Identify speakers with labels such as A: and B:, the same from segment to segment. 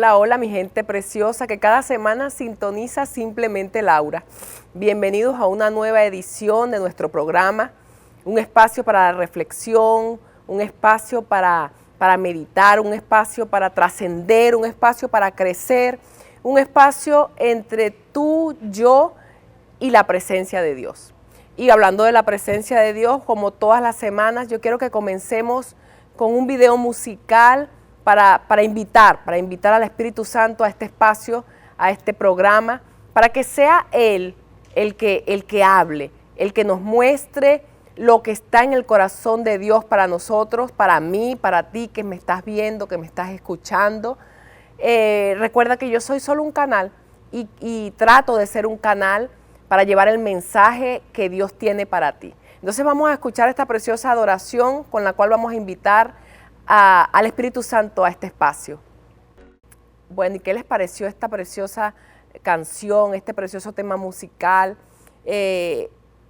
A: Hola, hola mi gente preciosa que cada semana sintoniza Simplemente Laura. Bienvenidos a una nueva edición de nuestro programa, un espacio para la reflexión, un espacio para meditar, un espacio para trascender, un espacio para crecer, un espacio entre tú, yo y la presencia de Dios. Y hablando de la presencia de Dios, como todas las semanas, yo quiero que comencemos con un video musical para invitar al Espíritu Santo a este espacio, a este programa, para que sea Él el que hable, el que nos muestre lo que está en el corazón de Dios para nosotros, para mí, para ti que me estás viendo, que me estás escuchando. Recuerda que yo soy solo un canal y trato de ser un canal para llevar el mensaje que Dios tiene para ti. Entonces vamos a escuchar esta preciosa adoración con la cual vamos a invitar al Espíritu Santo a este espacio. Bueno, ¿y qué les pareció esta preciosa canción, este precioso tema musical?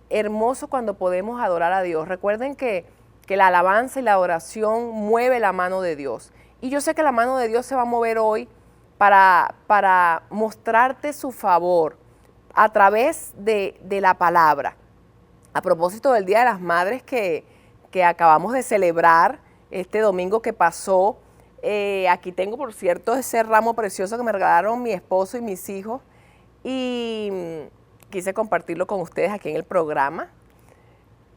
A: Hermoso cuando podemos adorar a Dios. Recuerden que la alabanza y la adoración mueve la mano de Dios. Y yo sé que la mano de Dios se va a mover hoy para mostrarte su favor a través de la palabra. A propósito del Día de las Madres que acabamos de celebrar este domingo que pasó, aquí tengo, por cierto, ese ramo precioso que me regalaron mi esposo y mis hijos y quise compartirlo con ustedes aquí en el programa.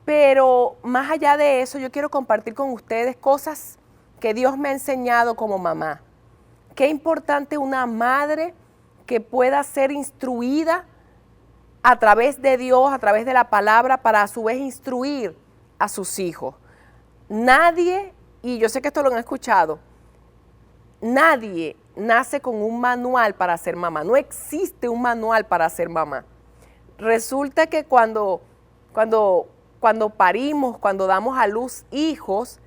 A: Pero más allá de eso, yo quiero compartir con ustedes cosas que Dios me ha enseñado como mamá. Qué importante una madre que pueda ser instruida a través de Dios, a través de la palabra, para a su vez instruir a sus hijos. Nadie, y yo sé que esto lo han escuchado, nadie nace con un manual para ser mamá. No existe un manual para ser mamá. Resulta que cuando parimos, cuando damos a luz hijos,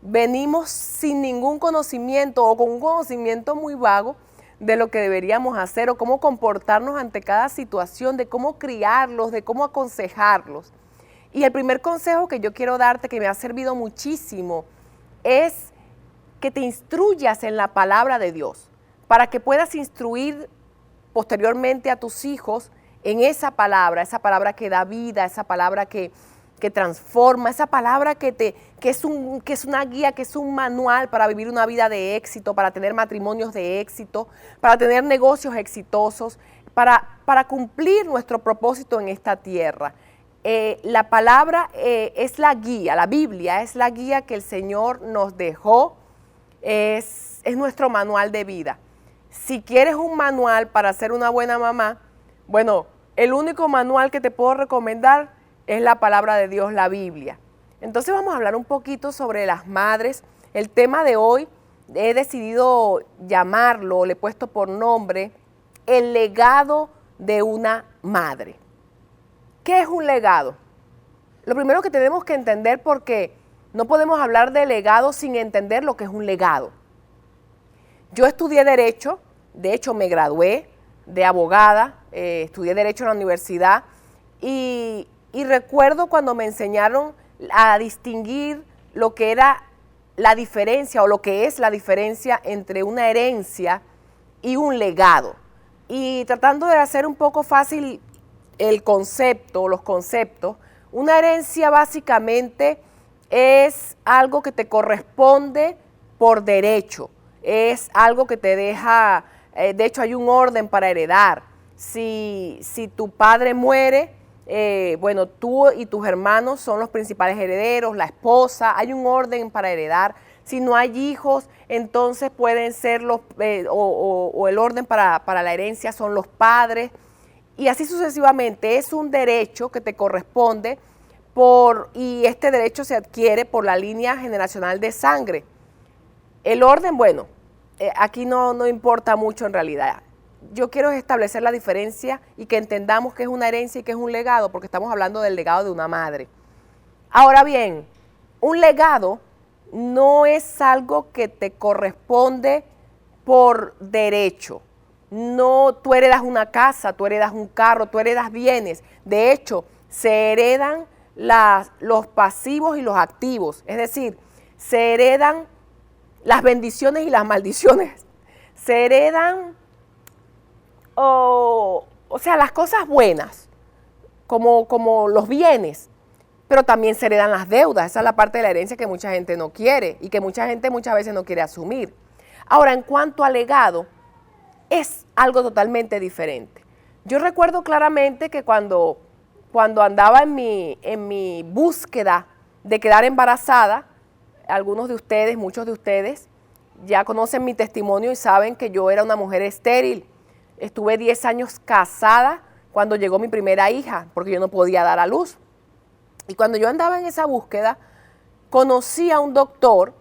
A: venimos sin ningún conocimiento o con un conocimiento muy vago de lo que deberíamos hacer o cómo comportarnos ante cada situación, de cómo criarlos, de cómo aconsejarlos. Y el primer consejo que yo quiero darte, que me ha servido muchísimo, es que te instruyas en la palabra de Dios, para que puedas instruir posteriormente a tus hijos en esa palabra que da vida, esa palabra que transforma, esa palabra que es una guía, que es un manual para vivir una vida de éxito, para tener matrimonios de éxito, para tener negocios exitosos, para cumplir nuestro propósito en esta tierra. La palabra es la guía, la Biblia es la guía que el Señor nos dejó, es nuestro manual de vida. Si quieres un manual para ser una buena mamá, bueno, el único manual que te puedo recomendar es la palabra de Dios, la Biblia. Entonces vamos a hablar un poquito sobre las madres. El tema de hoy he decidido llamarlo, le he puesto por nombre, el legado de una madre. ¿Qué es un legado? Lo primero que tenemos que entender, porque no podemos hablar de legado sin entender lo que es un legado. Yo estudié Derecho, de hecho me gradué de abogada, estudié Derecho en la universidad y recuerdo cuando me enseñaron a distinguir lo que era la diferencia o lo que es la diferencia entre una herencia y un legado. Y tratando de hacer un poco fácil el concepto, los conceptos, una herencia básicamente es algo que te corresponde por derecho, es algo que te deja, de hecho hay un orden para heredar. Si tu padre muere, bueno, tú y tus hermanos son los principales herederos, la esposa, hay un orden para heredar. Si no hay hijos, entonces pueden ser o el orden para la herencia son los padres. Y así sucesivamente, es un derecho que te corresponde y este derecho se adquiere por la línea generacional de sangre. El orden, bueno, aquí no importa mucho en realidad. Yo quiero establecer la diferencia y que entendamos qué es una herencia y qué es un legado, porque estamos hablando del legado de una madre. Ahora bien, un legado no es algo que te corresponde por derecho. No, tú heredas una casa, tú heredas un carro, tú heredas bienes. De hecho, se heredan los pasivos y los activos. Es decir, se heredan las bendiciones y las maldiciones. se heredan, o sea, las cosas buenas, como los bienes, pero también se heredan las deudas. Esa es la parte de la herencia que mucha gente no quiere y que mucha gente muchas veces no quiere asumir. Ahora, en cuanto al legado, es algo totalmente diferente. Yo recuerdo claramente que cuando andaba en mi búsqueda de quedar embarazada, algunos de ustedes, muchos de ustedes, ya conocen mi testimonio y saben que yo era una mujer estéril. Estuve 10 años casada cuando llegó mi primera hija, porque yo no podía dar a luz. Y cuando yo andaba en esa búsqueda, conocí a un doctor,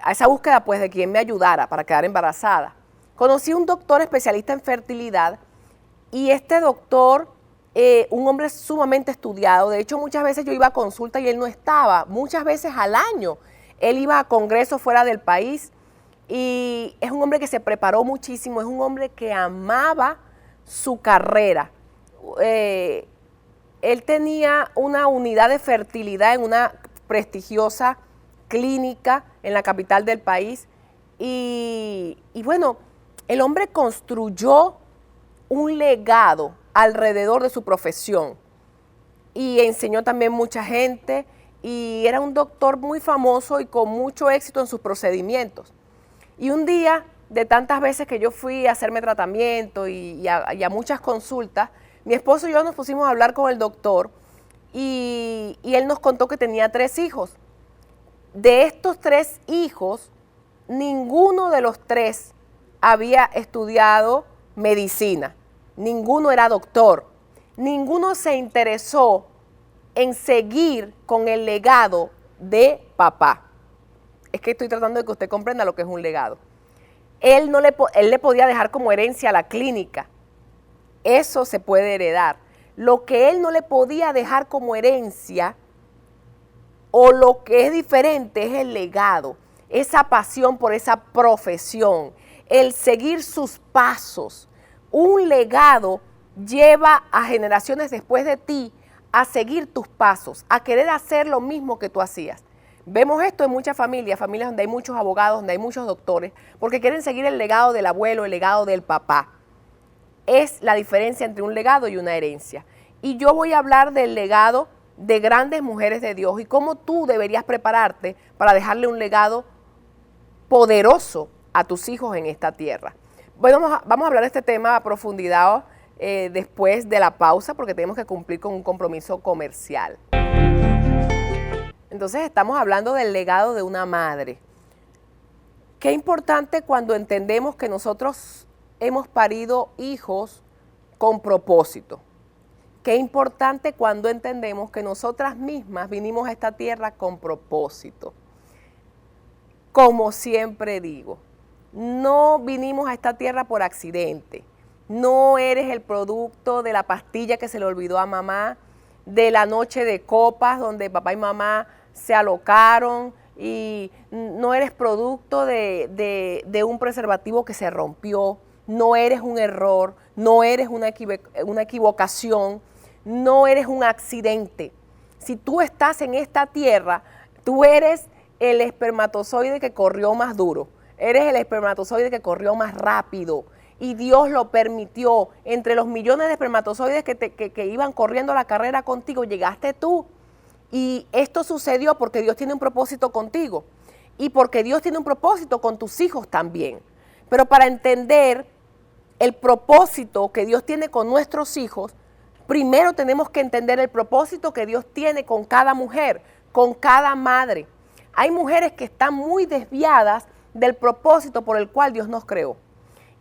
A: a esa búsqueda pues de quien me ayudara para quedar embarazada. Conocí a un doctor especialista en fertilidad y este doctor, un hombre sumamente estudiado, de hecho muchas veces yo iba a consulta y él no estaba, muchas veces al año. Él iba a congresos fuera del país y es un hombre que se preparó muchísimo, es un hombre que amaba su carrera. Él tenía una unidad de fertilidad en una prestigiosa clínica en la capital del país y bueno, el hombre construyó un legado alrededor de su profesión y enseñó también mucha gente y era un doctor muy famoso y con mucho éxito en sus procedimientos. Y un día, de tantas veces que yo fui a hacerme tratamiento y a muchas consultas, mi esposo y yo nos pusimos a hablar con el doctor y él nos contó que tenía 3 hijos. De estos 3 hijos, ninguno de los 3 había estudiado medicina, ninguno era doctor, ninguno se interesó en seguir con el legado de papá. Es que estoy tratando de que usted comprenda lo que es un legado. Él le podía dejar como herencia a la clínica. Eso se puede heredar. Lo que él no le podía dejar como herencia o lo que es diferente es el legado, esa pasión por esa profesión, el seguir sus pasos. Un legado lleva a generaciones después de ti a seguir tus pasos, a querer hacer lo mismo que tú hacías. Vemos esto en muchas familias donde hay muchos abogados, donde hay muchos doctores, porque quieren seguir el legado del abuelo, el legado del papá. Es la diferencia entre un legado y una herencia. Y yo voy a hablar del legado de grandes mujeres de Dios y cómo tú deberías prepararte para dejarle un legado poderoso a tus hijos en esta tierra. Bueno, vamos a hablar de este tema a profundidad después de la pausa porque tenemos que cumplir con un compromiso comercial. Entonces estamos hablando del legado de una madre. Qué importante cuando entendemos que nosotros hemos parido hijos con propósito. Qué importante cuando entendemos que nosotras mismas vinimos a esta tierra con propósito. Como siempre digo, no vinimos a esta tierra por accidente. No eres el producto de la pastilla que se le olvidó a mamá, de la noche de copas donde papá y mamá se alocaron y no eres producto de un preservativo que se rompió. No eres un error, no eres una equivocación, no eres un accidente. Si tú estás en esta tierra, tú eres el espermatozoide que corrió más duro, eres el espermatozoide que corrió más rápido y Dios lo permitió. Entre los millones de espermatozoides que iban corriendo la carrera contigo, llegaste tú y esto sucedió porque Dios tiene un propósito contigo y porque Dios tiene un propósito con tus hijos también. Pero para entender el propósito que Dios tiene con nuestros hijos, primero tenemos que entender el propósito que Dios tiene con cada mujer, con cada madre. Hay mujeres que están muy desviadas del propósito por el cual Dios nos creó.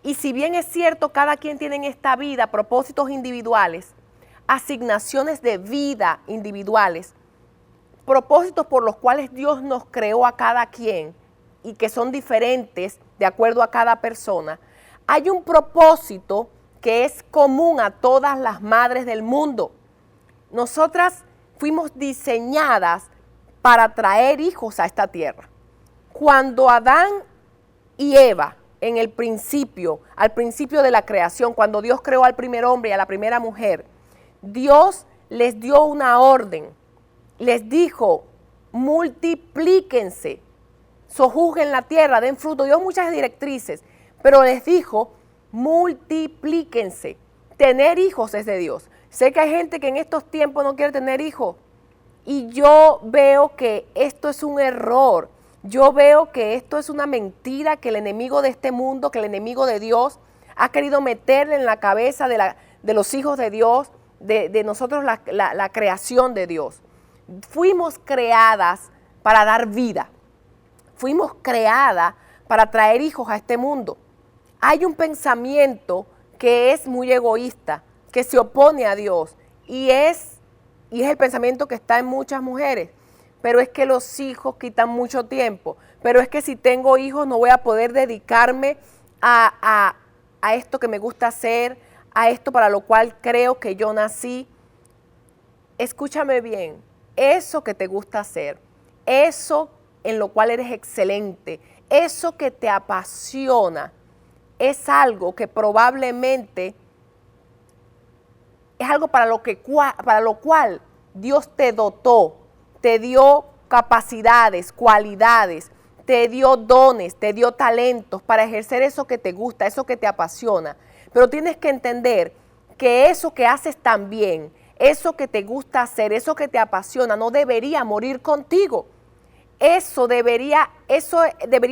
A: Y si bien es cierto, cada quien tiene en esta vida propósitos individuales, asignaciones de vida individuales, propósitos por los cuales Dios nos creó a cada quien y que son diferentes de acuerdo a cada persona, hay un propósito que es común a todas las madres del mundo. Nosotras fuimos diseñadas para traer hijos a esta tierra. Cuando Adán y Eva, en el principio, al principio de la creación, cuando Dios creó al primer hombre y a la primera mujer, Dios les dio una orden, les dijo, multiplíquense, sojuzguen la tierra, den fruto, dio muchas directrices, pero les dijo, multiplíquense. Tener hijos es de Dios. Sé que hay gente que en estos tiempos no quiere tener hijos y yo veo que esto es un error. Yo veo que esto es una mentira que el enemigo de este mundo, que el enemigo de Dios ha querido meterle en la cabeza de los hijos de Dios, de nosotros la creación de Dios. Fuimos creadas para dar vida. Fuimos creadas para traer hijos a este mundo. Hay un pensamiento que es muy egoísta, que se opone a Dios y es el pensamiento que está en muchas mujeres. Pero es que los hijos quitan mucho tiempo. Pero es que si tengo hijos no voy a poder dedicarme a esto que me gusta hacer, a esto para lo cual creo que yo nací. Escúchame bien, eso que te gusta hacer, eso en lo cual eres excelente, eso que te apasiona, es algo que probablemente es algo para lo cual Dios te dotó, te dio capacidades, cualidades, te dio dones, te dio talentos para ejercer eso que te gusta, eso que te apasiona. Pero tienes que entender que eso que haces tan bien, eso que te gusta hacer, eso que te apasiona, no debería morir contigo. Eso debería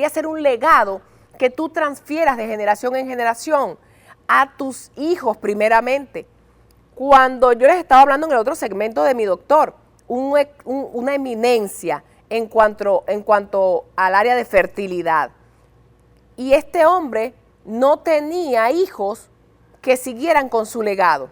A: ser un legado que tú transfieras de generación en generación a tus hijos primeramente. Cuando yo les estaba hablando en el otro segmento de mi doctor, una eminencia en cuanto al área de fertilidad. Y este hombre no tenía hijos que siguieran con su legado.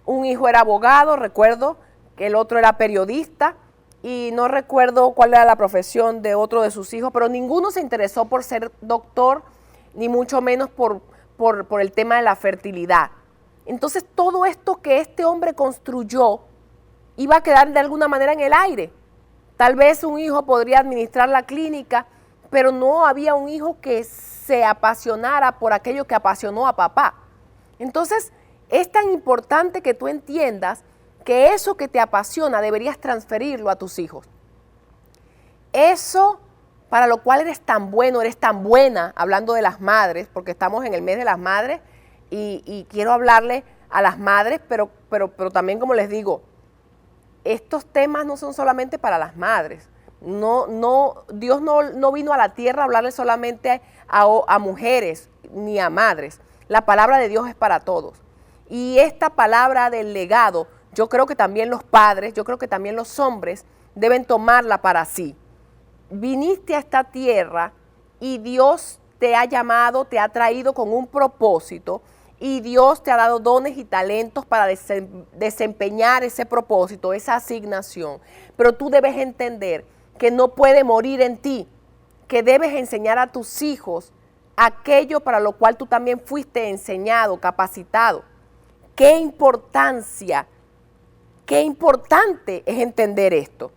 A: Un hijo era abogado, recuerdo, que el otro era periodista, y no recuerdo cuál era la profesión de otro de sus hijos, pero ninguno se interesó por ser doctor, ni mucho menos por el tema de la fertilidad. Entonces todo esto que este hombre construyó iba a quedar de alguna manera en el aire. Tal vez un hijo podría administrar la clínica, pero no había un hijo que se apasionara por aquello que apasionó a papá. Entonces es tan importante que tú entiendas que eso que te apasiona deberías transferirlo a tus hijos. Eso para lo cual eres tan bueno, eres tan buena, hablando de las madres, porque estamos en el mes de las madres y quiero hablarle a las madres, pero también, como les digo, estos temas no son solamente para las madres. Dios no vino a la tierra a hablarle solamente a mujeres ni a madres. La palabra de Dios es para todos. Y esta palabra del legado, yo creo que también los padres, yo creo que también los hombres deben tomarla para sí. Viniste a esta tierra y Dios te ha llamado, te ha traído con un propósito y Dios te ha dado dones y talentos para desempeñar ese propósito, esa asignación. Pero tú debes entender que no puede morir en ti, que debes enseñar a tus hijos aquello para lo cual tú también fuiste enseñado, capacitado. Qué importante es entender esto.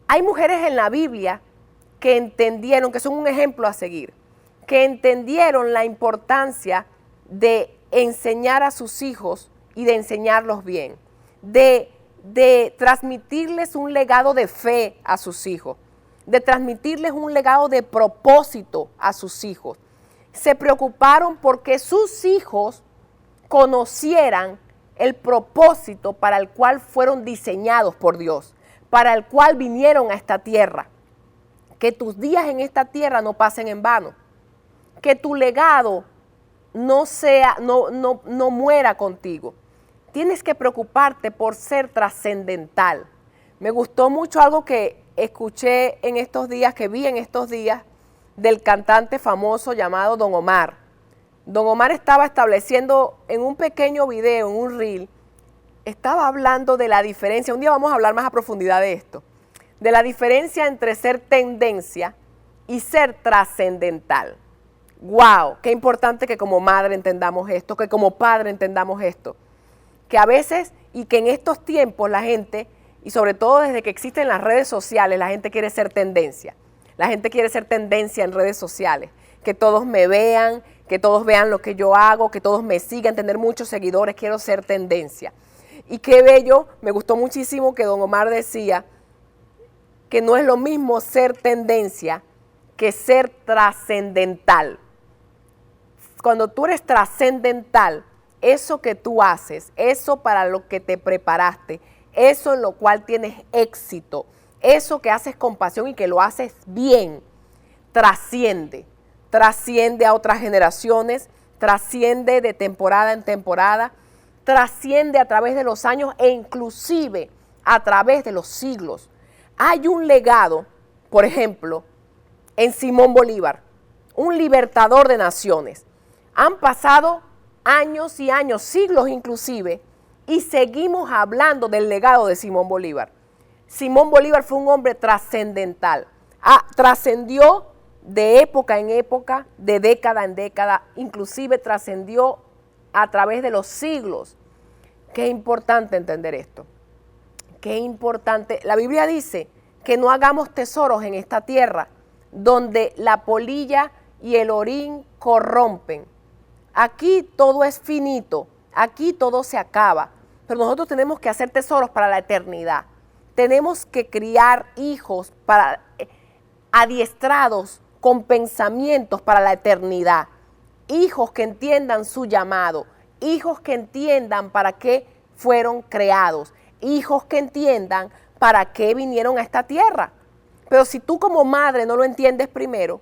A: Hay mujeres en la Biblia que entendieron, que son un ejemplo a seguir, que entendieron la importancia de enseñar a sus hijos y de enseñarlos bien, de transmitirles un legado de fe a sus hijos, de transmitirles un legado de propósito a sus hijos. Se preocuparon porque sus hijos conocieran el propósito para el cual fueron diseñados por Dios, para el cual vinieron a esta tierra. Que tus días en esta tierra no pasen en vano, que tu legado no muera contigo. Tienes que preocuparte por ser trascendental. Me gustó mucho algo que escuché en estos días, que vi en estos días, del cantante famoso llamado Don Omar. Don Omar estaba estableciendo en un pequeño video, en un reel, estaba hablando de la diferencia, un día vamos a hablar más a profundidad de esto, de la diferencia entre ser tendencia y ser trascendental. ¡Wow! Qué importante que como madre entendamos esto, que como padre entendamos esto. Que a veces, y que en estos tiempos la gente, y sobre todo desde que existen las redes sociales, la gente quiere ser tendencia. La gente quiere ser tendencia en redes sociales. Que todos me vean, que todos vean lo que yo hago, que todos me sigan, tener muchos seguidores, quiero ser tendencia. Y qué bello, me gustó muchísimo que Don Omar decía que no es lo mismo ser tendencia que ser trascendental. cuando tú eres trascendental, eso que tú haces, eso para lo que te preparaste, eso en lo cual tienes éxito, eso que haces con pasión y que lo haces bien, trasciende a otras generaciones, trasciende de temporada en temporada, trasciende a través de los años e inclusive a través de los siglos. Hay un legado, por ejemplo, en Simón Bolívar, un libertador de naciones. Han pasado años y años, siglos inclusive, y seguimos hablando del legado de Simón Bolívar. Simón Bolívar fue un hombre trascendental. Trascendió de época en época, de década en década, inclusive trascendió a través de los siglos. Qué importante entender esto. Qué importante. La Biblia dice que no hagamos tesoros en esta tierra donde la polilla y el orín corrompen. Aquí todo es finito, aquí todo se acaba, pero nosotros tenemos que hacer tesoros para la eternidad. Tenemos que criar hijos adiestrados con pensamientos para la eternidad. Hijos que entiendan su llamado, hijos que entiendan para qué fueron creados, hijos que entiendan para qué vinieron a esta tierra. Pero si tú como madre no lo entiendes primero,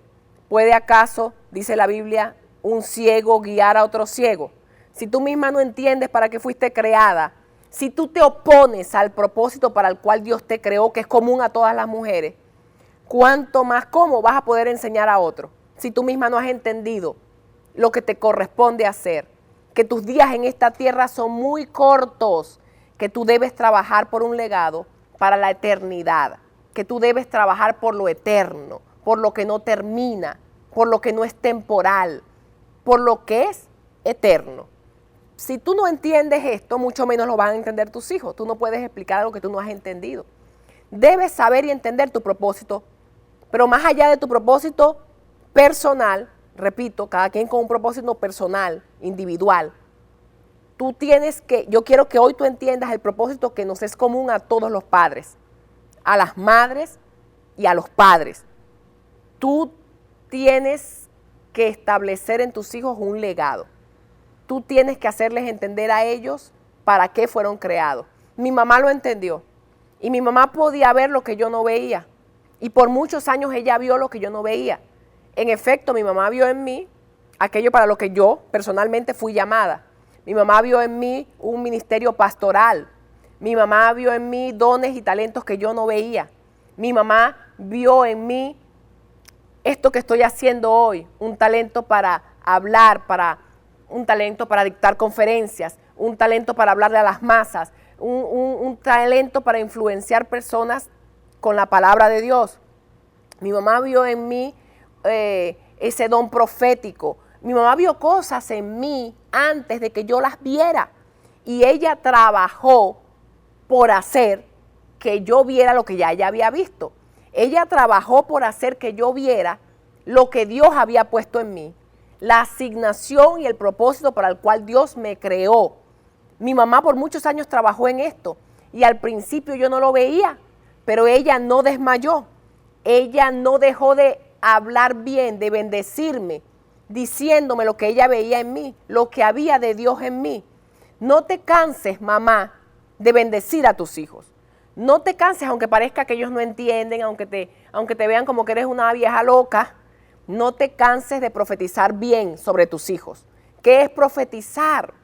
A: ¿puede acaso, dice la Biblia, un ciego guiar a otro ciego? Si tú misma no entiendes para qué fuiste creada, si tú te opones al propósito para el cual Dios te creó, que es común a todas las mujeres, ¿cuánto más cómo vas a poder enseñar a otro? Si tú misma no has entendido lo que te corresponde hacer, que tus días en esta tierra son muy cortos, que tú debes trabajar por un legado para la eternidad, que tú debes trabajar por lo eterno, por lo que no termina, por lo que no es temporal, por lo que es eterno. Si tú no entiendes esto, mucho menos lo van a entender tus hijos. Tú no puedes explicar algo que tú no has entendido. Debes saber y entender tu propósito, pero más allá de tu propósito personal, repito, cada quien con un propósito personal, individual, tú tienes que, yo quiero que hoy tú entiendas el propósito que nos es común a todos los padres, a las madres y a los padres. Tú tienes que establecer en tus hijos un legado. Tú tienes que hacerles entender a ellos para qué fueron creados. Mi mamá lo entendió y mi mamá podía ver lo que yo no veía y por muchos años ella vio lo que yo no veía. En efecto, mi mamá vio en mí aquello para lo que yo personalmente fui llamada. Mi mamá vio en mí un ministerio pastoral. Mi mamá vio en mí dones y talentos que yo no veía. Mi mamá vio en mí esto que estoy haciendo hoy, un talento para hablar, un talento para dictar conferencias, un talento para hablarle a las masas, un talento para influenciar personas con la palabra de Dios. Mi mamá vio en mí ese don profético. Mi mamá vio cosas en mí antes de que yo las viera y ella trabajó por hacer que yo viera lo que ya ella había visto. Ella trabajó por hacer que yo viera lo que Dios había puesto en mí, la asignación y el propósito para el cual Dios me creó. Mi mamá por muchos años trabajó en esto y al principio yo no lo veía, pero ella no desmayó. Ella no dejó de hablar bien, de bendecirme, diciéndome lo que ella veía en mí, lo que había de Dios en mí. No te canses, mamá, de bendecir a tus hijos. No te canses, aunque parezca que ellos no entienden, aunque te vean como que eres una vieja loca. No te canses de profetizar bien sobre tus hijos. ¿Qué es profetizar?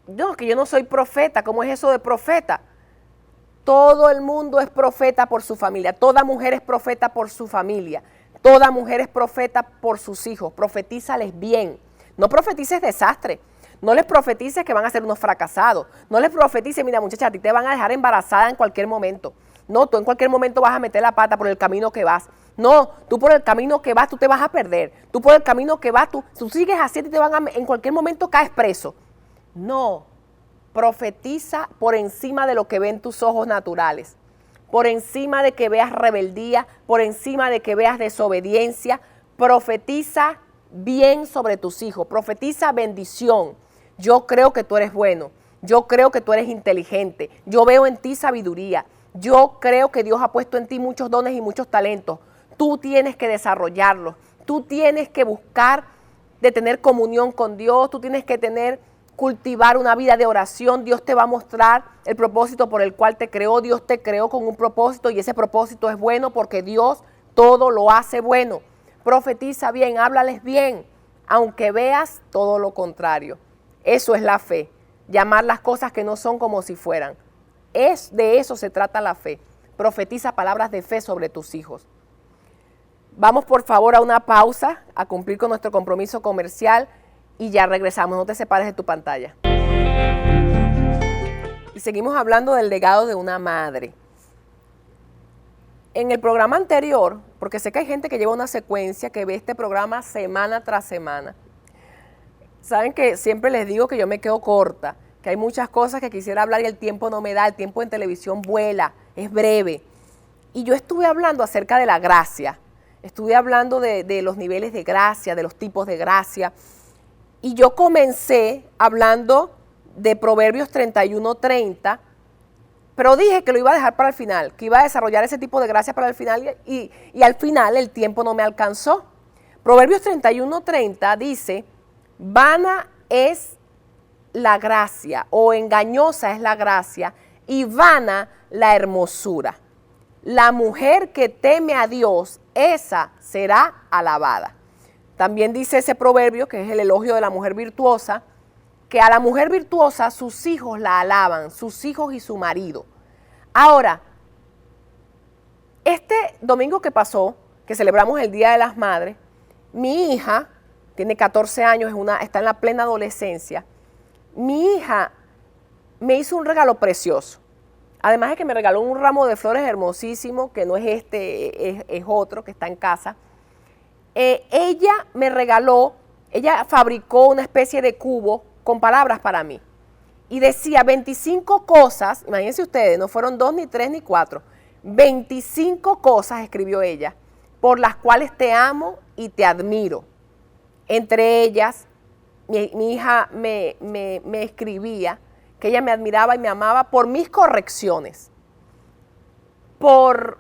A: No, que yo no soy profeta. ¿Cómo es eso de profeta? Todo el mundo es profeta por su familia. Toda mujer es profeta por su familia. Toda mujer es profeta por sus hijos. Profetízales bien. No profetices desastre. No les profetices que van a ser unos fracasados. No les profetices, mira muchacha, a ti te van a dejar embarazada en cualquier momento. No, tú en cualquier momento vas a meter la pata por el camino que vas. No, tú por el camino que vas, tú te vas a perder. Tú por el camino que vas, tú sigues haciendo y en cualquier momento caes preso. No, profetiza por encima de lo que ven tus ojos naturales. Por encima de que veas rebeldía, por encima de que veas desobediencia. Profetiza bien sobre tus hijos, profetiza bendición. Yo creo que tú eres bueno, yo creo que tú eres inteligente, yo veo en ti sabiduría, yo creo que Dios ha puesto en ti muchos dones y muchos talentos. Tú tienes que desarrollarlos, tú tienes que buscar de tener comunión con Dios, tú tienes que cultivar una vida de oración. Dios te va a mostrar el propósito por el cual te creó. Dios te creó con un propósito y ese propósito es bueno porque Dios todo lo hace bueno. Profetiza bien, háblales bien, aunque veas todo lo contrario. Eso es la fe, llamar las cosas que no son como si fueran. De eso se trata la fe. Profetiza palabras de fe sobre tus hijos. Vamos por favor a una pausa, a cumplir con nuestro compromiso comercial y ya regresamos. No te separes de tu pantalla. Y seguimos hablando del legado de una madre. En el programa anterior, porque sé que hay gente que lleva una secuencia, que ve este programa semana tras semana. Saben que siempre les digo que yo me quedo corta, que hay muchas cosas que quisiera hablar y el tiempo no me da, el tiempo en televisión vuela, es breve. Y yo estuve hablando acerca de la gracia. Estuve hablando de los niveles de gracia, de los tipos de gracia. Y yo comencé hablando de Proverbios 31:30, pero dije que lo iba a dejar para el final, que iba a desarrollar ese tipo de gracia para el final y al final el tiempo no me alcanzó. Proverbios 31:30 dice, vana es la gracia o engañosa es la gracia y vana la hermosura. La mujer que teme a Dios, esa será alabada. También dice ese proverbio, que es el elogio de la mujer virtuosa, que a la mujer virtuosa sus hijos la alaban, sus hijos y su marido. Ahora, este domingo que pasó, que celebramos el Día de las Madres, mi hija, tiene 14 años, está en la plena adolescencia, mi hija me hizo un regalo precioso. Además de que me regaló un ramo de flores hermosísimo, que no es este, es otro que está en casa. Ella me regaló, ella fabricó una especie de cubo con palabras para mí. Y decía 25 cosas, imagínense ustedes, no fueron 2, ni 3, ni 4. 25 cosas escribió ella, por las cuales te amo y te admiro. Entre ellas, mi hija me escribía que ella me admiraba y me amaba por mis correcciones, por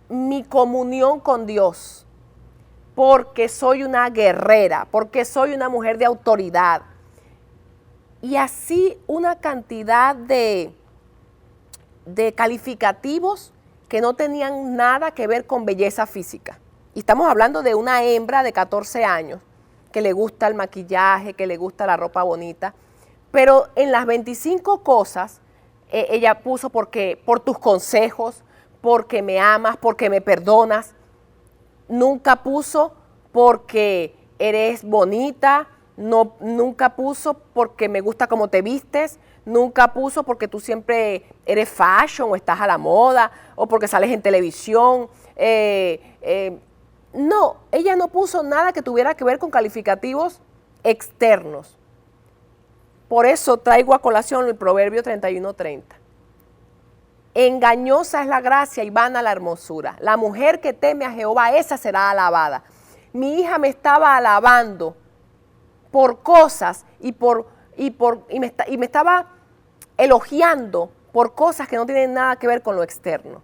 A: mi comunión con Dios, porque soy una guerrera, porque soy una mujer de autoridad. Y así una cantidad de calificativos que no tenían nada que ver con belleza física. Y estamos hablando de una hembra de 14 años, que le gusta el maquillaje, que le gusta la ropa bonita. Pero en las 25 cosas, ella puso por tus consejos, porque me amas, porque me perdonas. Nunca puso porque eres bonita, nunca puso porque me gusta cómo te vistes, nunca puso porque tú siempre eres fashion o estás a la moda o porque sales en televisión. No, ella no puso nada que tuviera que ver con calificativos externos. Por eso traigo a colación el Proverbio 31:30. Engañosa es la gracia y vana la hermosura. La mujer que teme a Jehová, esa será alabada. Mi hija me estaba alabando por cosas y me estaba elogiando por cosas que no tienen nada que ver con lo externo.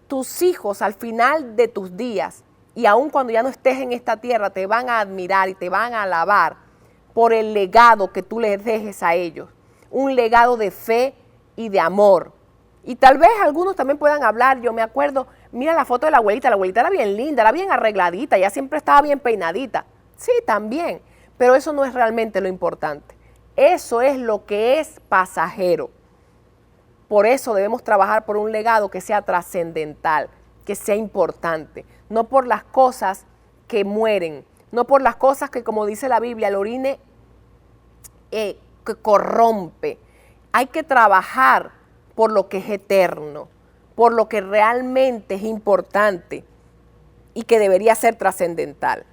A: Tus hijos al final de tus días y aun cuando ya no estés en esta tierra te van a admirar y te van a alabar por el legado que tú les dejes a ellos, un legado de fe y de amor. Y tal vez algunos también puedan hablar, yo me acuerdo, mira la foto de la abuelita era bien linda, era bien arregladita, ella siempre estaba bien peinadita. Sí, también, pero eso no es realmente lo importante. Eso es lo que es pasajero. Por eso debemos trabajar por un legado que sea trascendental, que sea importante, no por las cosas que mueren, no por las cosas que, como dice la Biblia, el orine que corrompe. Hay que trabajar por lo que es eterno, por lo que realmente es importante y que debería ser trascendental.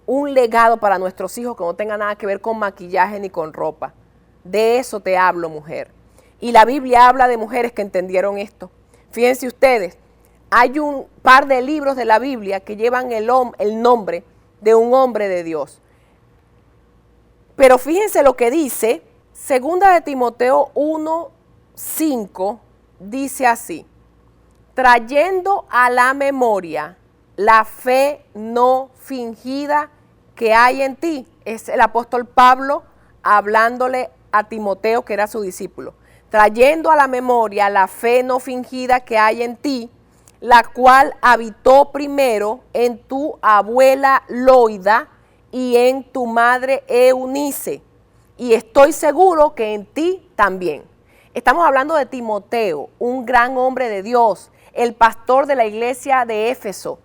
A: Un legado para nuestros hijos que no tenga nada que ver con maquillaje ni con ropa. De eso te hablo, mujer. Y la Biblia habla de mujeres que entendieron esto. Fíjense ustedes, hay un par de libros de la Biblia que llevan el nombre de un hombre de Dios. Pero fíjense lo que dice, 2 de Timoteo 1:5, dice así: trayendo a la memoria la fe no fingida que hay en ti. Es el apóstol Pablo hablándole a Timoteo, que era su discípulo. Trayendo a la memoria la fe no fingida que hay en ti, la cual habitó primero en tu abuela Loida y en tu madre Eunice. Y estoy seguro que en ti también. Estamos hablando de Timoteo, un gran hombre de Dios, el pastor de la iglesia de Éfeso.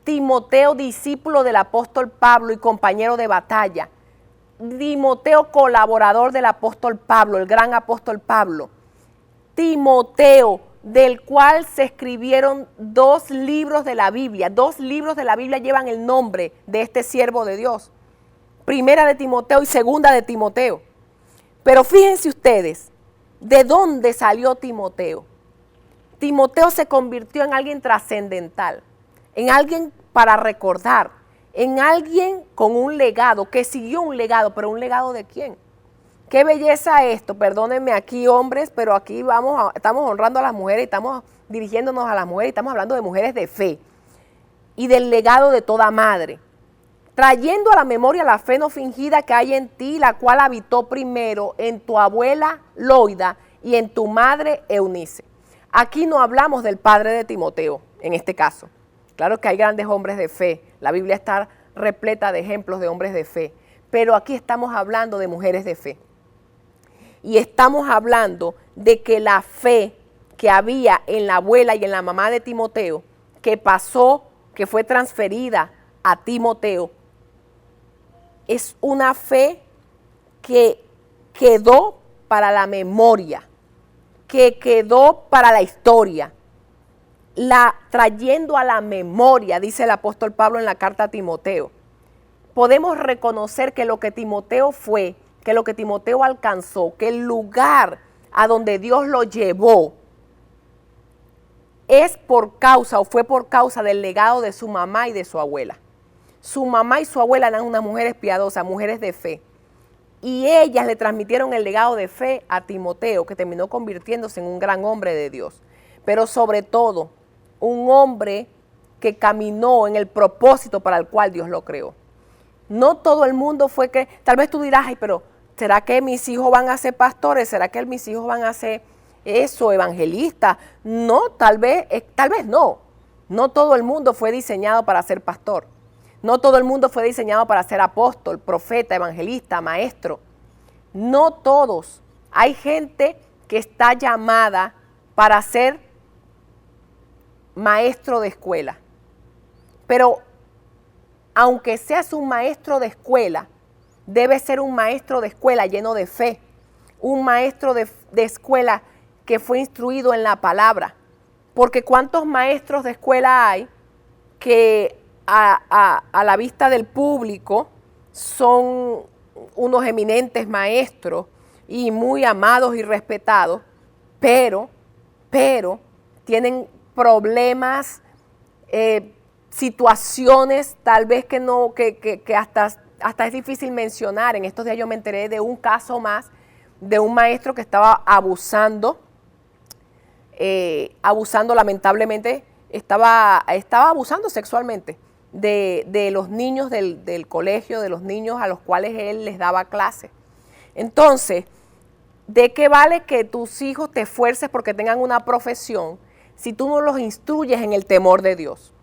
A: Timoteo, discípulo del apóstol Pablo y compañero de batalla. Timoteo, colaborador del apóstol Pablo, el gran apóstol Pablo. Timoteo, del cual se escribieron 2 libros de la Biblia. 2 libros de la Biblia llevan el nombre de este siervo de Dios. Primera de Timoteo y segunda de Timoteo. Pero fíjense ustedes, ¿de dónde salió Timoteo? Timoteo se convirtió en alguien trascendental, en alguien para recordar, en alguien con un legado, que siguió un legado, pero ¿un legado de quién? Qué belleza esto, perdónenme aquí hombres, pero aquí estamos honrando a las mujeres, estamos dirigiéndonos a las mujeres, estamos hablando de mujeres de fe y del legado de toda madre. Trayendo a la memoria la fe no fingida que hay en ti, la cual habitó primero en tu abuela Loida y en tu madre Eunice. Aquí no hablamos del padre de Timoteo, en este caso. Claro que hay grandes hombres de fe, la Biblia está repleta de ejemplos de hombres de fe, pero aquí estamos hablando de mujeres de fe. Y estamos hablando de que la fe que había en la abuela y en la mamá de Timoteo, que pasó, que fue transferida a Timoteo, es una fe que quedó para la memoria, que quedó para la historia. Trayendo a la memoria, dice el apóstol Pablo en la carta a Timoteo, podemos reconocer que lo que Timoteo fue, que lo que Timoteo alcanzó, que el lugar a donde Dios lo llevó, es por causa o fue por causa del legado de su mamá y de su abuela. Su mamá y su abuela eran unas mujeres piadosas, mujeres de fe. Y ellas le transmitieron el legado de fe a Timoteo, que terminó convirtiéndose en un gran hombre de Dios. Pero sobre todo, un hombre que caminó en el propósito para el cual Dios lo creó. No todo el mundo fue que, tal vez tú dirás, ay, pero ¿será que mis hijos van a ser pastores? ¿Será que mis hijos van a ser eso, evangelistas? No, tal vez no. No todo el mundo fue diseñado para ser pastor. No todo el mundo fue diseñado para ser apóstol, profeta, evangelista, maestro. No todos. Hay gente que está llamada para ser maestro de escuela. Pero aunque seas un maestro de escuela, debe ser un maestro de escuela lleno de fe. Un maestro de escuela que fue instruido en la palabra. Porque ¿cuántos maestros de escuela hay que a la vista del público son unos eminentes maestros y muy amados y respetados, pero tienen problemas, situaciones tal vez que hasta es difícil mencionar? En estos días yo me enteré de un caso más de un maestro que estaba abusando lamentablemente, estaba abusando sexualmente de los niños del colegio, de los niños a los cuales él les daba clase. Entonces, ¿de qué vale que tus hijos te esfuerces porque tengan una profesión si tú no los instruyes en el temor de Dios?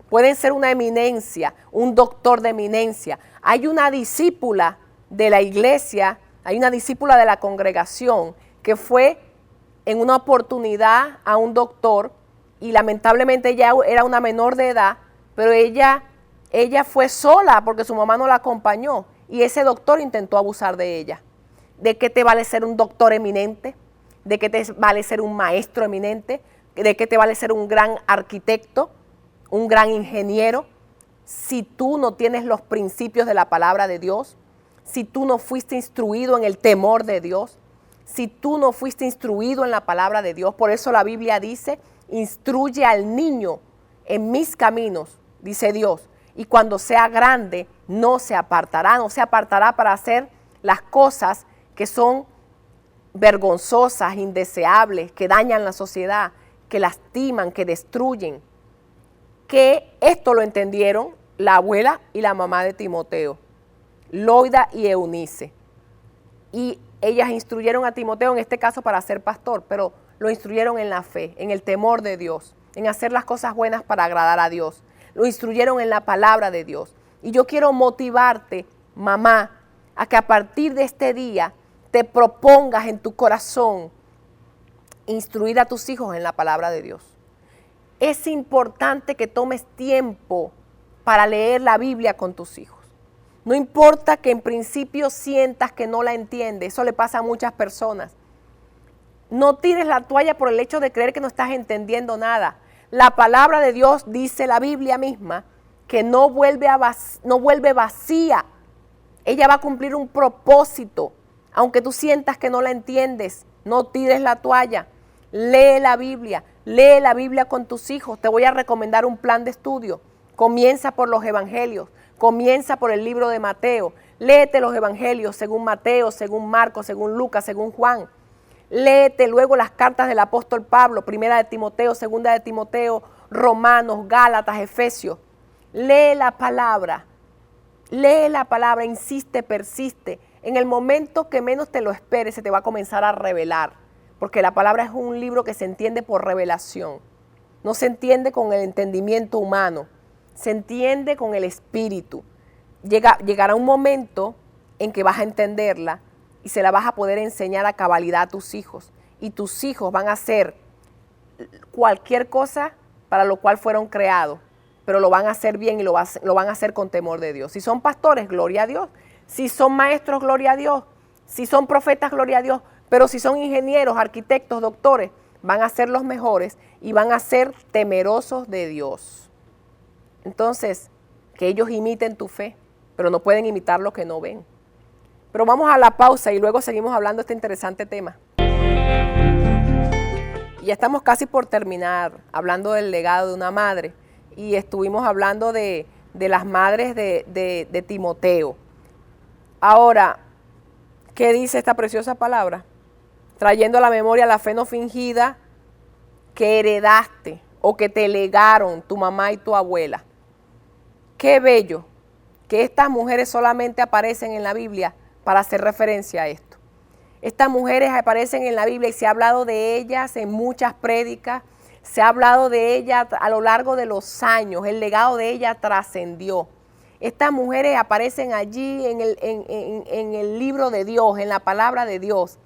A: Pueden ser una eminencia, un doctor de eminencia. Hay una discípula de la iglesia, hay una discípula de la congregación que fue en una oportunidad a un doctor y lamentablemente ella era una menor de edad, pero ella fue sola porque su mamá no la acompañó y ese doctor intentó abusar de ella. ¿De qué te vale ser un doctor eminente? ¿De qué te vale ser un maestro eminente? ¿De qué te vale ser un gran arquitecto, un gran ingeniero? Si tú no tienes los principios de la palabra de Dios, si tú no fuiste instruido en el temor de Dios, si tú no fuiste instruido en la palabra de Dios. Por eso la Biblia dice, instruye al niño en mis caminos, dice Dios, y cuando sea grande no se apartará para hacer las cosas que son vergonzosas, indeseables, que dañan la sociedad, que lastiman, que destruyen. Que esto lo entendieron la abuela y la mamá de Timoteo. Loida y Eunice. Y ellas instruyeron a Timoteo, en este caso para ser pastor, pero lo instruyeron en la fe, en el temor de Dios, en hacer las cosas buenas para agradar a Dios. Lo instruyeron en la palabra de Dios. Y yo quiero motivarte, mamá, a que a partir de este día te propongas en tu corazón instruir a tus hijos en la palabra de Dios. Es importante que tomes tiempo para leer la Biblia con tus hijos. No importa que en principio sientas que no la entiendes, eso le pasa a muchas personas. No tires la toalla por el hecho de creer que no estás entendiendo nada. La palabra de Dios, dice la Biblia misma, que no vuelve vacía. Ella va a cumplir un propósito. Aunque tú sientas que no la entiendes, no tires la toalla. Lee la Biblia con tus hijos. Te voy a recomendar un plan de estudio. Comienza por los evangelios, comienza por el libro de Mateo. Léete los evangelios según Mateo, según Marcos, según Lucas, según Juan. Léete luego las cartas del apóstol Pablo, primera de Timoteo, segunda de Timoteo, Romanos, Gálatas, Efesios. Lee la palabra, insiste, persiste. En el momento que menos te lo esperes, se te va a comenzar a revelar. Porque la palabra es un libro que se entiende por revelación. No se entiende con el entendimiento humano, se entiende con el espíritu. Llegará un momento en que vas a entenderla y se la vas a poder enseñar a cabalidad a tus hijos. Y tus hijos van a hacer cualquier cosa para lo cual fueron creados, pero lo van a hacer bien y lo van a hacer con temor de Dios. Si son pastores, gloria a Dios. Si son maestros, gloria a Dios. Si son profetas, gloria a Dios. Pero si son ingenieros, arquitectos, doctores, van a ser los mejores y van a ser temerosos de Dios. Entonces, que ellos imiten tu fe, pero no pueden imitar lo que no ven. Pero vamos a la pausa y luego seguimos hablando de este interesante tema. Y ya estamos casi por terminar hablando del legado de una madre. Y estuvimos hablando de las madres de Timoteo. Ahora, ¿qué dice esta preciosa palabra? Trayendo a la memoria la fe no fingida que heredaste o que te legaron tu mamá y tu abuela. Qué bello que estas mujeres solamente aparecen en la Biblia para hacer referencia a esto. Estas mujeres aparecen en la Biblia y se ha hablado de ellas en muchas prédicas, se ha hablado de ellas a lo largo de los años, el legado de ellas trascendió. Estas mujeres aparecen allí en el libro de Dios, en la palabra de Dios.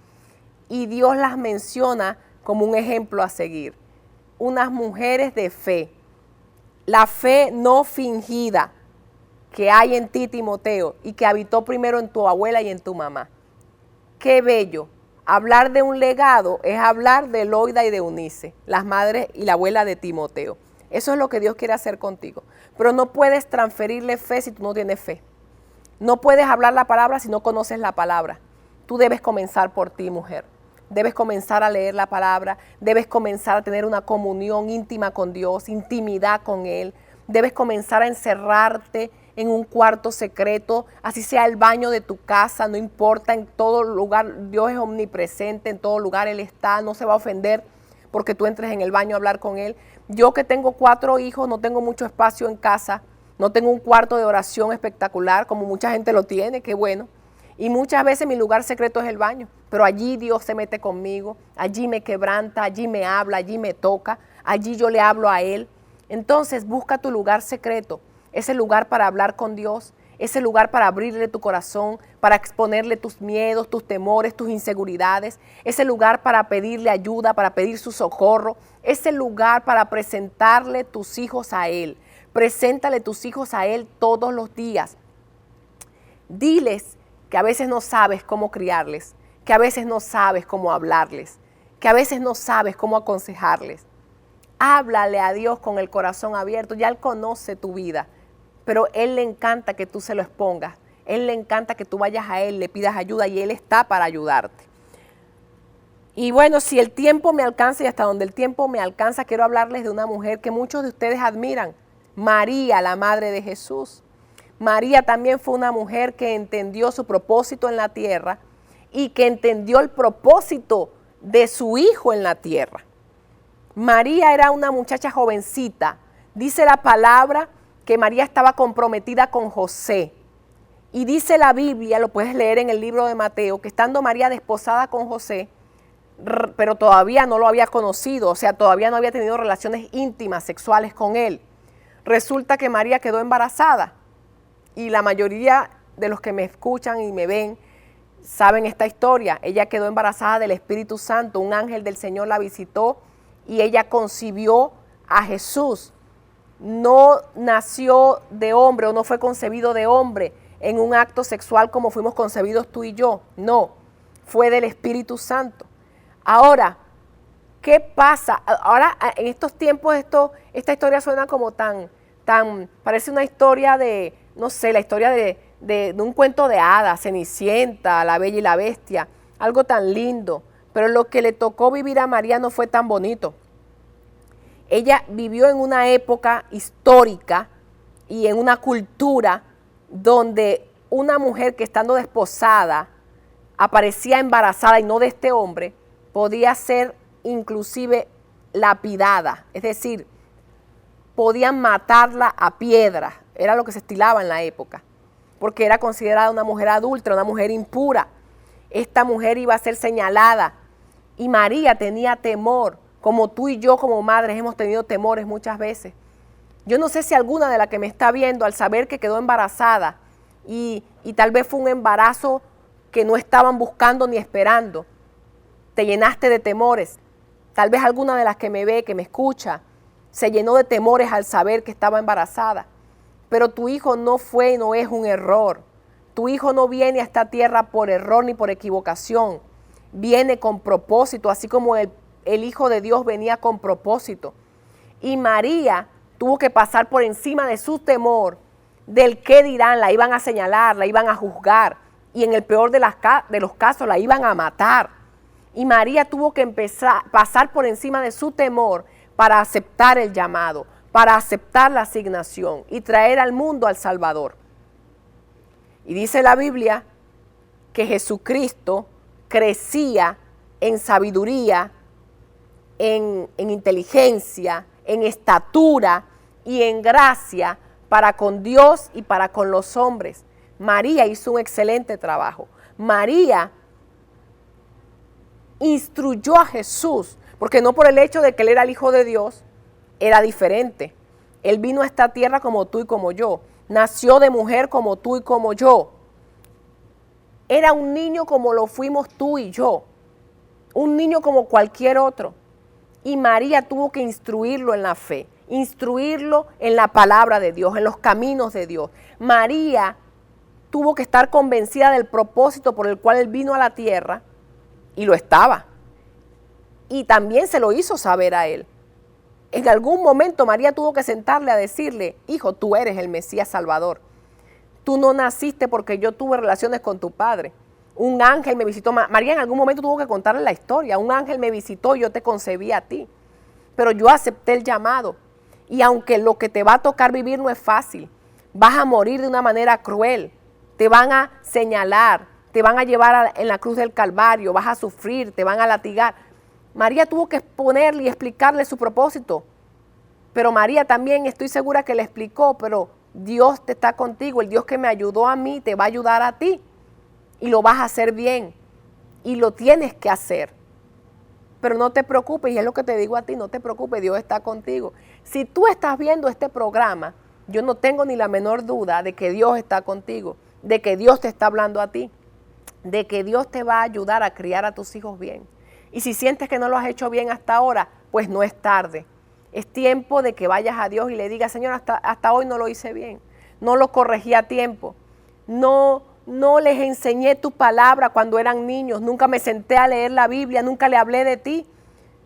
A: Y Dios las menciona como un ejemplo a seguir. Unas mujeres de fe. La fe no fingida que hay en ti, Timoteo, y que habitó primero en tu abuela y en tu mamá. Qué bello. Hablar de un legado es hablar de Loida y de Eunice, las madres y la abuela de Timoteo. Eso es lo que Dios quiere hacer contigo. Pero no puedes transferirle fe si tú no tienes fe. No puedes hablar la palabra si no conoces la palabra. Tú debes comenzar por ti, mujer. Debes comenzar a leer la palabra, debes comenzar a tener una comunión íntima con Dios, intimidad con Él. Debes comenzar a encerrarte en un cuarto secreto, así sea el baño de tu casa, no importa, en todo lugar. Dios es omnipresente, en todo lugar Él está, no se va a ofender porque tú entres en el baño a hablar con Él. Yo que tengo 4 hijos, no tengo mucho espacio en casa, no tengo un cuarto de oración espectacular como mucha gente lo tiene, qué bueno. Y muchas veces mi lugar secreto es el baño, pero allí Dios se mete conmigo, allí me quebranta, allí me habla, allí me toca, allí yo le hablo a Él. Entonces busca tu lugar secreto, ese lugar para hablar con Dios, ese lugar para abrirle tu corazón, para exponerle tus miedos, tus temores, tus inseguridades, ese lugar para pedirle ayuda, para pedir su socorro, ese lugar para presentarle tus hijos a Él. Preséntale tus hijos a Él todos los días. Diles que a veces no sabes cómo criarles, que a veces no sabes cómo hablarles, que a veces no sabes cómo aconsejarles. Háblale a Dios con el corazón abierto, ya Él conoce tu vida, pero Él le encanta que tú se lo expongas, Él le encanta que tú vayas a Él, le pidas ayuda y Él está para ayudarte. Y bueno, si el tiempo me alcanza y hasta donde el tiempo me alcanza, quiero hablarles de una mujer que muchos de ustedes admiran, María, la madre de Jesús. María también fue una mujer que entendió su propósito en la tierra y que entendió el propósito de su hijo en la tierra. María era una muchacha jovencita. Dice la palabra que María estaba comprometida con José Y dice la Biblia, lo puedes leer en el libro de Mateo, que estando María desposada con José, pero todavía no lo había conocido, o sea, todavía no había tenido relaciones íntimas, sexuales con él. Resulta que María quedó embarazada y la mayoría de los que me escuchan y me ven saben esta historia. Ella quedó embarazada del Espíritu Santo, un ángel del Señor la visitó y ella concibió a Jesús. No nació de hombre o no fue concebido de hombre en un acto sexual como fuimos concebidos tú y yo. No, fue del Espíritu Santo. Ahora, ¿qué pasa? Ahora, en estos tiempos, esta historia suena como parece una historia de, no sé, la historia de un cuento de hadas, Cenicienta, La Bella y la Bestia, algo tan lindo. Pero lo que le tocó vivir a María no fue tan bonito. Ella vivió en una época histórica y en una cultura donde una mujer que estando desposada aparecía embarazada y no de este hombre, podía ser inclusive lapidada, es decir, podían matarla a piedra, era lo que se estilaba en la época, porque era considerada una mujer adúltera, una mujer impura. Esta mujer iba a ser señalada y María tenía temor, como tú y yo como madres hemos tenido temores muchas veces. Yo no sé si alguna de las que me está viendo al saber que quedó embarazada y tal vez fue un embarazo que no estaban buscando ni esperando, te llenaste de temores. Tal vez alguna de las que me ve, que me escucha, se llenó de temores al saber que estaba embarazada. Pero tu hijo no fue y no es un error. Tu hijo no viene a esta tierra por error ni por equivocación. Viene con propósito, así como el Hijo de Dios venía con propósito. Y María tuvo que pasar por encima de su temor, del qué dirán, la iban a señalar, la iban a juzgar. Y en el peor de los casos la iban a matar. Y María tuvo que pasar por encima de su temor para aceptar el llamado, para aceptar la asignación y traer al mundo al Salvador. Y dice la Biblia que Jesucristo crecía en sabiduría, en inteligencia, en estatura y en gracia para con Dios y para con los hombres. María hizo un excelente trabajo. María instruyó a Jesús, porque no por el hecho de que él era el Hijo de Dios, era diferente. Él vino a esta tierra como tú y como yo. Nació de mujer como tú y como yo. Era un niño como lo fuimos tú y yo. Un niño como cualquier otro. Y María tuvo que instruirlo en la fe, instruirlo en la palabra de Dios, en los caminos de Dios. María tuvo que estar convencida del propósito por el cual él vino a la tierra, y lo estaba. Y también se lo hizo saber a él. En algún momento María tuvo que sentarle a decirle: hijo, tú eres el Mesías Salvador. Tú no naciste porque yo tuve relaciones con tu padre. Un ángel me visitó. María en algún momento tuvo que contarle la historia. Un ángel me visitó y yo te concebí a ti. Pero yo acepté el llamado. Y aunque lo que te va a tocar vivir no es fácil, vas a morir de una manera cruel. Te van a señalar, te van a llevar en la cruz del Calvario, vas a sufrir, te van a latigar. María tuvo que exponerle y explicarle su propósito. Pero María también estoy segura que le explicó, pero Dios te está contigo. El Dios que me ayudó a mí te va a ayudar a ti. Y lo vas a hacer bien. Y lo tienes que hacer. Pero no te preocupes, y es lo que te digo a ti, no te preocupes, Dios está contigo. Si tú estás viendo este programa, yo no tengo ni la menor duda de que Dios está contigo, de que Dios te está hablando a ti, de que Dios te va a ayudar a criar a tus hijos bien. Y si sientes que no lo has hecho bien hasta ahora, pues no es tarde. Es tiempo de que vayas a Dios y le digas: Señor, hasta hoy no lo hice bien, no lo corregí a tiempo, no les enseñé tu palabra cuando eran niños, nunca me senté a leer la Biblia, nunca le hablé de ti,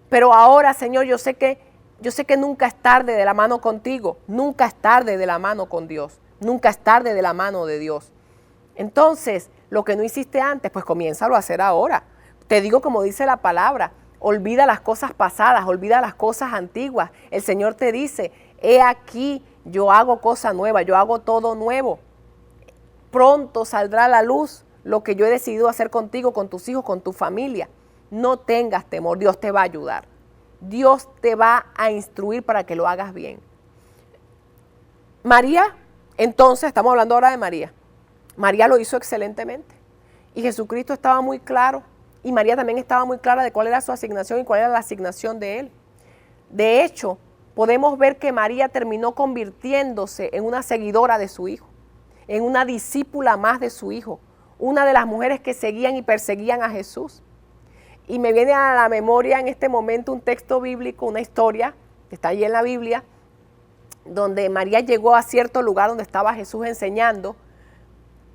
A: pero ahora, Señor, yo sé que nunca es tarde de la mano contigo, nunca es tarde de la mano con Dios, nunca es tarde de la mano de Dios. Entonces, lo que no hiciste antes, pues comiénzalo a hacer ahora. Te digo como dice la palabra: olvida las cosas pasadas, olvida las cosas antiguas. El Señor te dice: he aquí, yo hago cosa nueva, yo hago todo nuevo. Pronto saldrá a la luz lo que yo he decidido hacer contigo, con tus hijos, con tu familia. No tengas temor, Dios te va a ayudar. Dios te va a instruir para que lo hagas bien. María, entonces, estamos hablando ahora de María. María lo hizo excelentemente. Y Jesucristo estaba muy claro, y María también estaba muy clara de cuál era su asignación y cuál era la asignación de él. De hecho, podemos ver que María terminó convirtiéndose en una seguidora de su hijo, en una discípula más de su hijo, una de las mujeres que seguían y perseguían a Jesús. Y me viene a la memoria en este momento un texto bíblico, una historia que está allí en la Biblia, donde María llegó a cierto lugar donde estaba Jesús enseñando,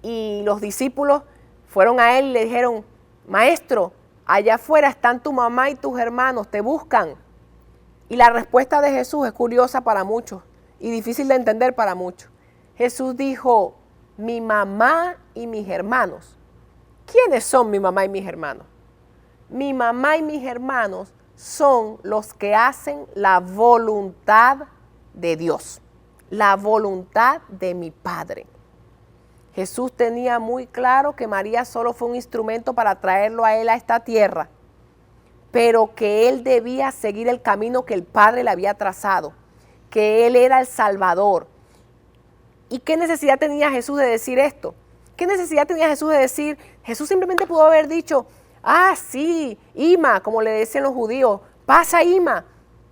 A: y los discípulos fueron a él y le dijeron: Maestro, allá afuera están tu mamá y tus hermanos, te buscan. Y la respuesta de Jesús es curiosa para muchos y difícil de entender para muchos. Jesús dijo: mi mamá y mis hermanos. ¿Quiénes son mi mamá y mis hermanos? Mi mamá y mis hermanos son los que hacen la voluntad de Dios, la voluntad de mi Padre. Jesús tenía muy claro que María solo fue un instrumento para traerlo a él a esta tierra, pero que él debía seguir el camino que el Padre le había trazado, que él era el Salvador. ¿Y qué necesidad tenía Jesús de decir esto? ¿Qué necesidad tenía Jesús de decir? Jesús simplemente pudo haber dicho: ah, sí, Ima, como le decían los judíos, pasa Ima,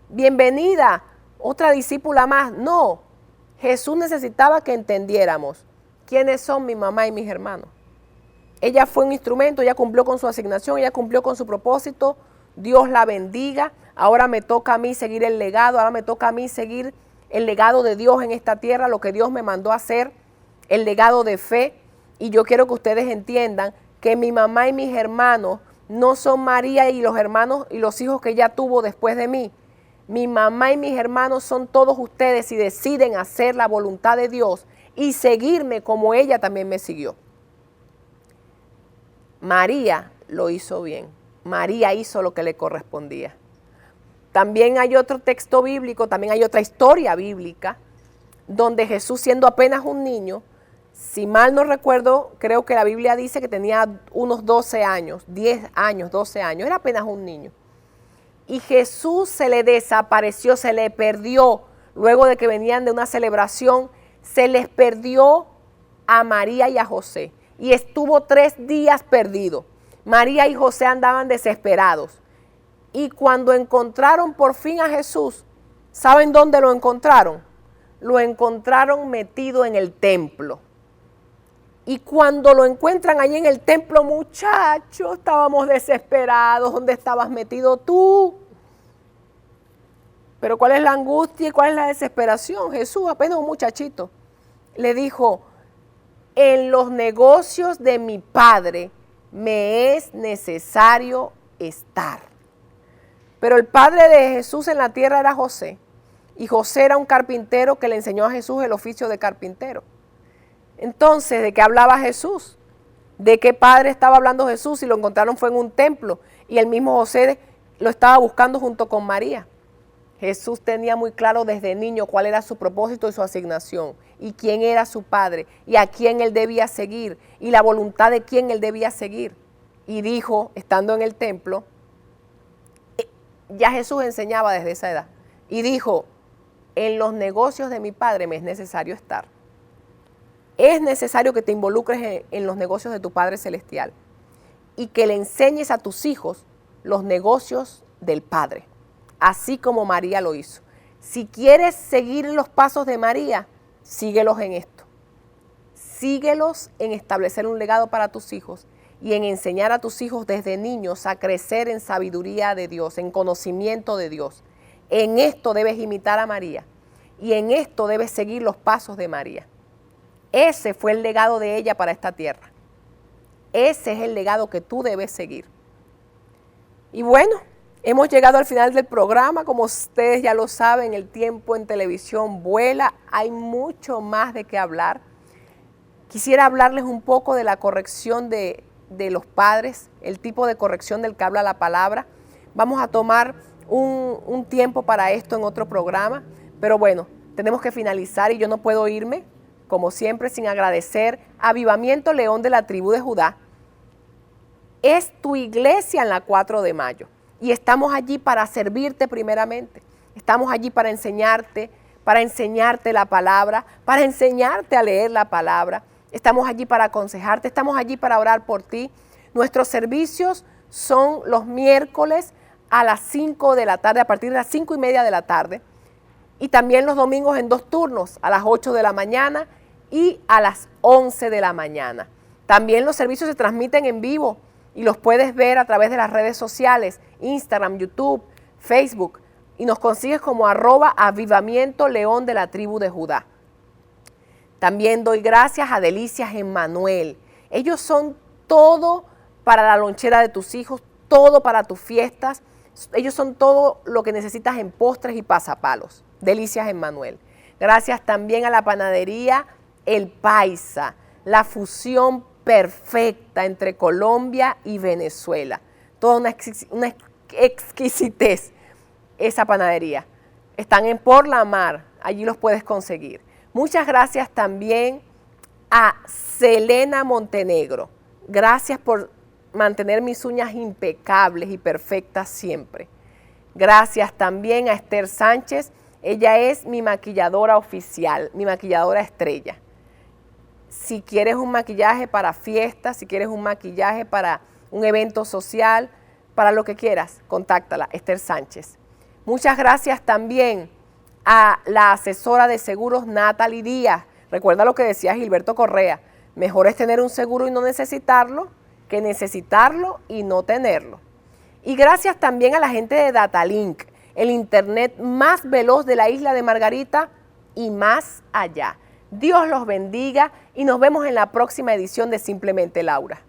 A: bienvenida, otra discípula más. No, Jesús necesitaba que entendiéramos quiénes son mi mamá y mis hermanos. Ella fue un instrumento, ella cumplió con su asignación, ella cumplió con su propósito. Dios la bendiga. Ahora me toca a mí seguir el legado, ahora me toca a mí seguir el legado de Dios en esta tierra, lo que Dios me mandó a hacer, el legado de fe. Y yo quiero que ustedes entiendan que mi mamá y mis hermanos no son María y los hermanos y los hijos que ella tuvo después de mí. Mi mamá y mis hermanos son todos ustedes si deciden hacer la voluntad de Dios y seguirme como ella también me siguió. María lo hizo bien. María hizo lo que le correspondía. También hay otro texto bíblico, también hay otra historia bíblica, donde Jesús, siendo apenas un niño, si mal no recuerdo, creo que la Biblia dice que tenía unos 12 años, 10 años, 12 años, era apenas un niño. Y Jesús se le desapareció, se le perdió, luego de que venían de una celebración, se les perdió a María y a José. Y estuvo 3 días perdido. María y José andaban desesperados. Y cuando encontraron por fin a Jesús, ¿saben dónde lo encontraron? Lo encontraron metido en el templo. Y cuando lo encuentran allí en el templo, muchachos, estábamos desesperados. ¿Dónde estabas metido tú? Pero ¿cuál es la angustia y cuál es la desesperación? Jesús, apenas un muchachito, le dijo: en los negocios de mi Padre me es necesario estar. Pero el padre de Jesús en la tierra era José, y José era un carpintero que le enseñó a Jesús el oficio de carpintero. Entonces, ¿de qué hablaba Jesús? ¿De qué padre estaba hablando Jesús? Y lo encontraron fue en un templo, y el mismo José lo estaba buscando junto con María. Jesús tenía muy claro desde niño cuál era su propósito y su asignación, y quién era su padre, y a quién él debía seguir, y la voluntad de quién él debía seguir. Y dijo, estando en el templo, ya Jesús enseñaba desde esa edad, y dijo: en los negocios de mi Padre me es necesario estar. Es necesario que te involucres en los negocios de tu Padre Celestial, y que le enseñes a tus hijos los negocios del Padre, así como María lo hizo. Si quieres seguir los pasos de María, síguelos en esto. Síguelos en establecer un legado para tus hijos y en enseñar a tus hijos desde niños a crecer en sabiduría de Dios, en conocimiento de Dios. En esto debes imitar a María y en esto debes seguir los pasos de María. Ese fue el legado de ella para esta tierra. Ese es el legado que tú debes seguir. Y bueno, hemos llegado al final del programa. Como ustedes ya lo saben, el tiempo en televisión vuela. Hay mucho más de qué hablar. Quisiera hablarles un poco de la corrección de los padres, el tipo de corrección del que habla la palabra. Vamos a tomar un tiempo para esto en otro programa, pero bueno, tenemos que finalizar y yo no puedo irme, como siempre, sin agradecer a Avivamiento León de la tribu de Judá. Es tu iglesia en la 4 de mayo y estamos allí para servirte primeramente. Estamos allí para enseñarte la palabra, para enseñarte a leer la palabra. estamos allí para aconsejarte, estamos allí para orar por ti. Nuestros servicios son los miércoles a las 5 de la tarde, a partir de las 5:30 de la tarde, y también los domingos en 2 turnos, a las 8 de la mañana y a las 11 de la mañana. También los servicios se transmiten en vivo y los puedes ver a través de las redes sociales, Instagram, YouTube, Facebook, y nos consigues como @avivamiento león de la tribu de Judá. También doy gracias a Delicias Emmanuel. Ellos son todo para la lonchera de tus hijos, todo para tus fiestas. Ellos son todo lo que necesitas en postres y pasapalos. Delicias Emmanuel. Gracias también a la panadería El Paisa, la fusión perfecta entre Colombia y Venezuela. Toda una exquisitez esa panadería. Están en Por la Mar, allí los puedes conseguir. Muchas gracias también a Selena Montenegro. Gracias por mantener mis uñas impecables y perfectas siempre. Gracias también a Esther Sánchez. Ella es mi maquilladora oficial, mi maquilladora estrella. Si quieres un maquillaje para fiestas, si quieres un maquillaje para un evento social, para lo que quieras, contáctala, Esther Sánchez. Muchas gracias también a la asesora de seguros Natalie Díaz. Recuerda lo que decía Gilberto Correa, mejor es tener un seguro y no necesitarlo, que necesitarlo y no tenerlo. Y gracias también a la gente de Datalink, el internet más veloz de la isla de Margarita y más allá. Dios los bendiga y nos vemos en la próxima edición de Simplemente Laura.